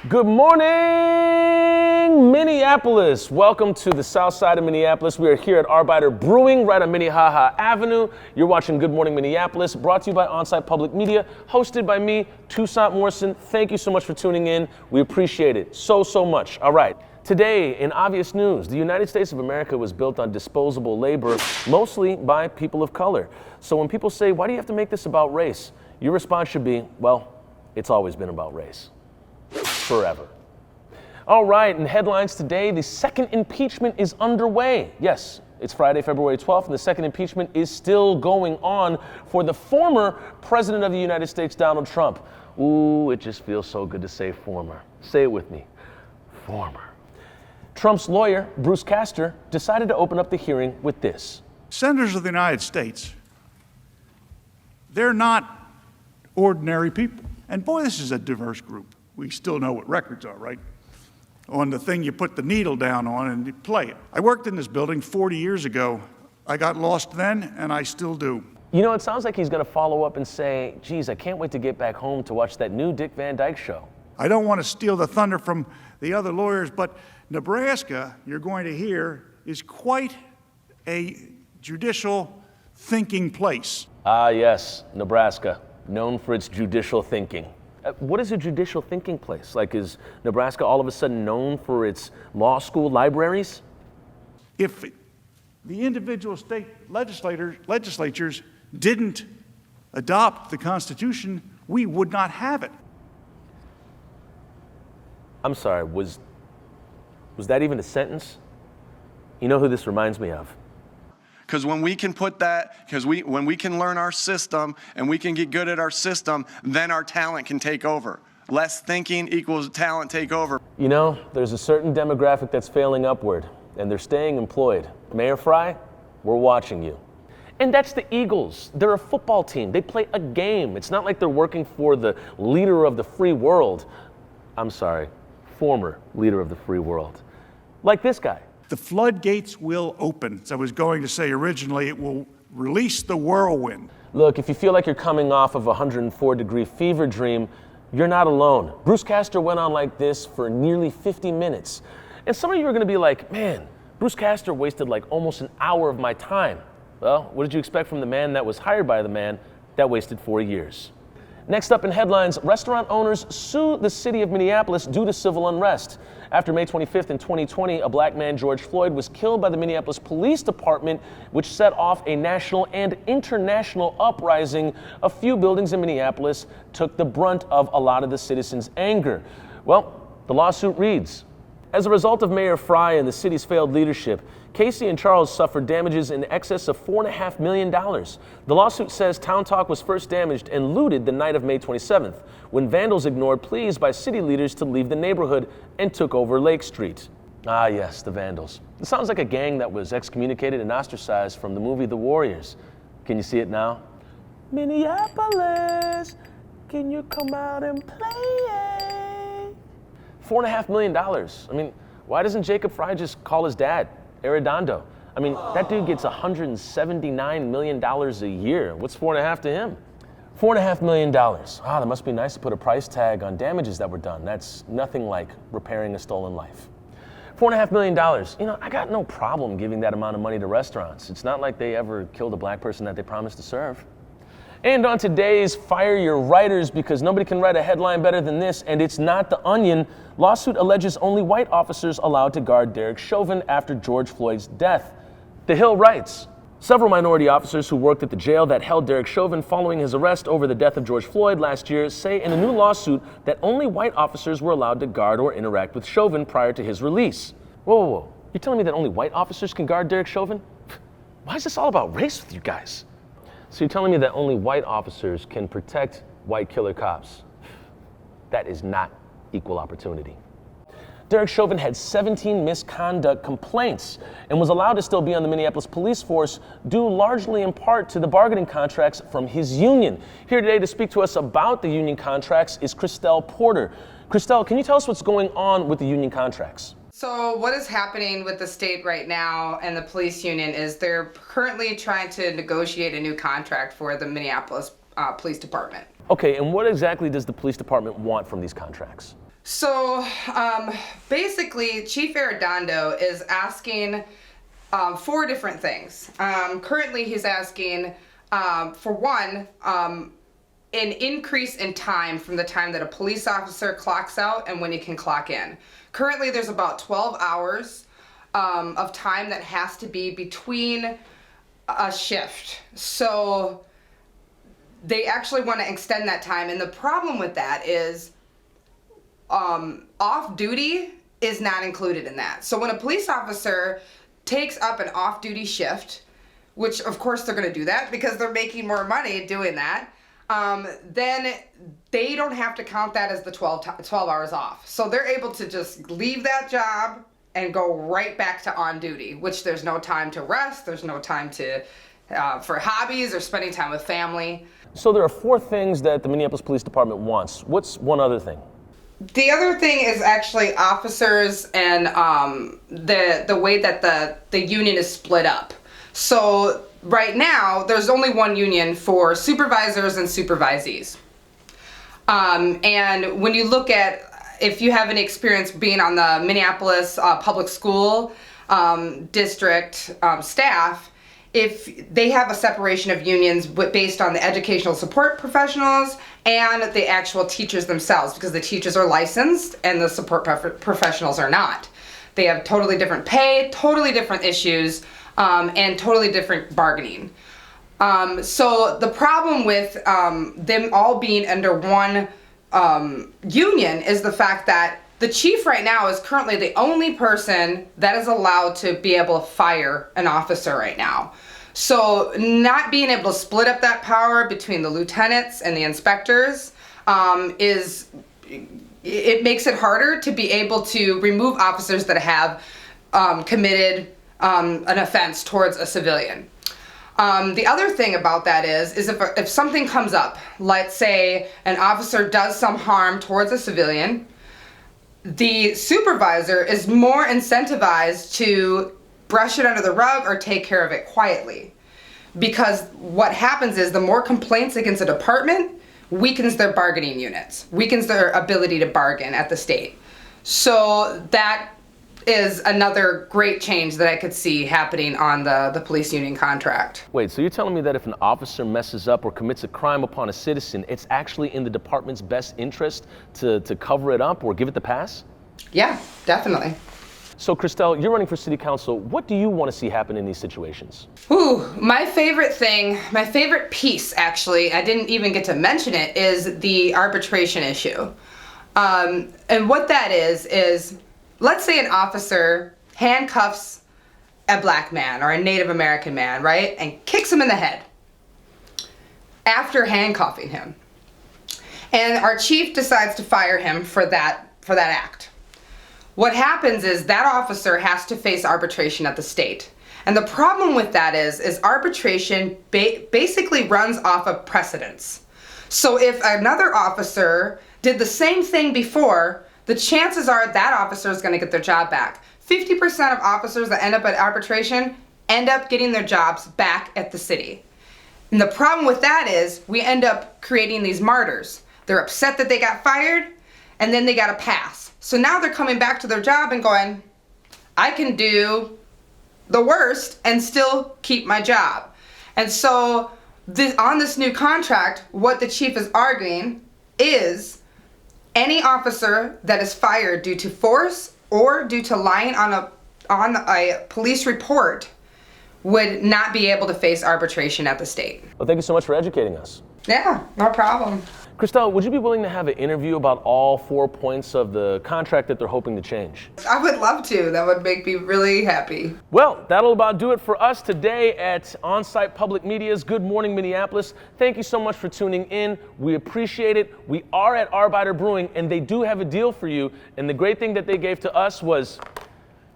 Good morning, Minneapolis. Welcome to the south side of Minneapolis. We are here at Arbeiter Brewing right on Minnehaha Avenue. You're watching Good Morning Minneapolis, brought to you by Onsite Public Media, hosted by me, Toussaint Morrison. Thank you so much for tuning in. We appreciate it so much. All right. Today, in obvious news, the United States of America was built on disposable labor, mostly by people of color. So when people say, why do you have to make this about race? Your response should be, well, it's always been about race. Forever. All right, in headlines today, the second impeachment is underway. Yes, it's Friday, February 12th, and the second impeachment is still going on for the former President of the United States, Donald Trump. Ooh, it just feels so good to say former. Say it with me, former. Trump's lawyer, Bruce Castor, decided to open up the hearing with this. Senators of the United States, they're not ordinary people. And boy, this is a diverse group. We still know what records are, right? On the thing you put the needle down on and you play it. I worked in this building 40 years ago. I got lost then, and I still do. You know, it sounds like he's going to follow up and say, geez, I can't wait to get back home to watch that new Dick Van Dyke show. I don't want to steal the thunder from the other lawyers, but Nebraska, you're going to hear, is quite a judicial thinking place. Ah, yes, Nebraska, known for its judicial thinking. What is a judicial thinking place? Like, is Nebraska all of a sudden known for its law school libraries? If the individual state legislatures didn't adopt the Constitution, we would not have it. I'm sorry, was that even a sentence? You know who this reminds me of? Because when we can put that, when we can learn our system and we can get good at our system, then our talent can take over. Less thinking equals talent take over. You know, there's a certain demographic that's failing upward, and they're staying employed. Mayor Fry, we're watching you. And that's the Eagles. They're a football team. They play a game. It's not like they're working for the leader of the free world. I'm sorry, former leader of the free world. Like this guy. The floodgates will open. As I was going to say originally, it will release the whirlwind. Look, if you feel like you're coming off of a 104-degree fever dream, you're not alone. Bruce Castor went on like this for nearly 50 minutes. And some of you are going to be like, man, Bruce Castor wasted like almost an hour of my time. Well, what did you expect from the man that was hired by the man that wasted 4 years? Next up in headlines, restaurant owners sue the city of Minneapolis due to civil unrest. After May 25th in 2020, a black man, George Floyd, was killed by the Minneapolis Police Department, which set off a national and international uprising. A few buildings in Minneapolis took the brunt of a lot of the citizens' anger. Well, the lawsuit reads, as a result of Mayor Fry and the city's failed leadership, Casey and Charles suffered damages in excess of $4.5 million. The lawsuit says Town Talk was first damaged and looted the night of May 27th, when vandals ignored pleas by city leaders to leave the neighborhood and took over Lake Street. Ah, yes, the vandals. It sounds like a gang that was excommunicated and ostracized from the movie The Warriors. Can you see it now? Minneapolis, can you come out and play? $4.5 million. I mean, why doesn't Jacob Fry just call his dad, Arredondo? I mean, that dude gets $179 million a year. What's 4.5 to him? $4.5 million. Ah, that must be nice to put a price tag on damages that were done. That's nothing like repairing a stolen life. $4.5 million. You know, I got no problem giving that amount of money to restaurants. It's not like they ever killed a black person that they promised to serve. And on today's Fire Your Writers, because nobody can write a headline better than this, and it's not The Onion, lawsuit alleges only white officers allowed to guard Derek Chauvin after George Floyd's death. The Hill writes, several minority officers who worked at the jail that held Derek Chauvin following his arrest over the death of George Floyd last year say in a new lawsuit that only white officers were allowed to guard or interact with Chauvin prior to his release. Whoa. You're telling me that only white officers can guard Derek Chauvin? Why is this all about race with you guys? So you're telling me that only white officers can protect white killer cops? That is not equal opportunity. Derek Chauvin had 17 misconduct complaints and was allowed to still be on the Minneapolis police force due largely in part to the bargaining contracts from his union. Here today to speak to us about the union contracts is Christelle Porter. Christelle, can you tell us what's going on with the union contracts? So what is happening with the state right now and the police union is they're currently trying to negotiate a new contract for the Minneapolis Police Department. Okay, and what exactly does the police department want from these contracts? So basically, Chief Arredondo is asking 4 different things. Currently, he's asking, for one, an increase in time from the time that a police officer clocks out and when he can clock in. Currently, there's about 12 hours of time that has to be between a shift. So they actually want to extend that time, and the problem with that is off-duty is not included in that. So when a police officer takes up an off-duty shift, which of course they're going to do that because they're making more money doing that, then they don't have to count that as the 12 hours off. So they're able to just leave that job and go right back to on duty, which there's no time to rest, there's no time to for hobbies or spending time with family. So there are 4 things that the Minneapolis Police Department wants. What's one other thing? The other thing is actually officers and the way that the union is split up. So right now, there's only one union for supervisors and supervisees. And when you look at, if you have any experience being on the Minneapolis public school district staff, if they have a separation of unions based on the educational support professionals and the actual teachers themselves, because the teachers are licensed and the support professionals are not. They have totally different pay, totally different issues, and totally different bargaining. So the problem with them all being under one union is the fact that the chief right now is currently the only person that is allowed to be able to fire an officer right now. So not being able to split up that power between the lieutenants and the inspectors it makes it harder to be able to remove officers that have committed an offense towards a civilian. The other thing about that is if something comes up, let's say an officer does some harm towards a civilian, the supervisor is more incentivized to brush it under the rug or take care of it quietly. Because what happens is the more complaints against a department weakens their bargaining units, weakens their ability to bargain at the state. So that is another great change that I could see happening on the police union contract. Wait, so you're telling me that if an officer messes up or commits a crime upon a citizen, it's actually in the department's best interest to cover it up or give it the pass? Yeah, definitely. So Christelle, you're running for city council. What do you want to see happen in these situations? Ooh, my favorite thing, my favorite piece actually, I didn't even get to mention it, is the arbitration issue. And what that is let's say an officer handcuffs a black man or a Native American man, right? And kicks him in the head after handcuffing him. And our chief decides to fire him for that act. What happens is that officer has to face arbitration at the state. And the problem with that is arbitration basically runs off of precedence. So if another officer did the same thing before, the chances are that officer is going to get their job back. 50% of officers that end up at arbitration end up getting their jobs back at the city. And the problem with that is we end up creating these martyrs. They're upset that they got fired, and then they got a pass. So now they're coming back to their job and going, I can do the worst and still keep my job. And so on this new contract, what the chief is arguing is any officer that is fired due to force or due to lying on a police report would not be able to face arbitration at the state. Well, thank you so much for educating us. Yeah, no problem. Christelle, would you be willing to have an interview about all 4 points of the contract that they're hoping to change? I would love to. That would make me really happy. Well, that'll about do it for us today at On-Site Public Media's Good Morning Minneapolis. Thank you so much for tuning in. We appreciate it. We are at Arbeiter Brewing, and they do have a deal for you. And the great thing that they gave to us was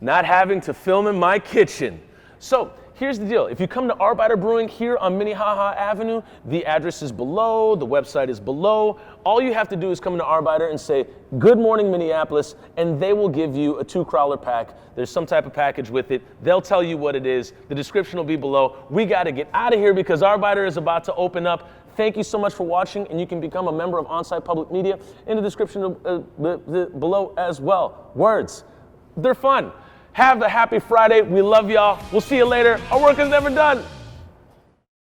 not having to film in my kitchen. So here's the deal. If you come to Arbeiter Brewing here on Minnehaha Avenue, the address is below, the website is below. All you have to do is come to Arbeiter and say, Good Morning Minneapolis, and they will give you a 2-crawler pack. There's some type of package with it. They'll tell you what it is. The description will be below. We got to get out of here because Arbeiter is about to open up. Thank you so much for watching, and you can become a member of Onsite Public Media in the description below as well. Words, they're fun. Have a happy Friday. We love y'all. We'll see you later. Our work is never done.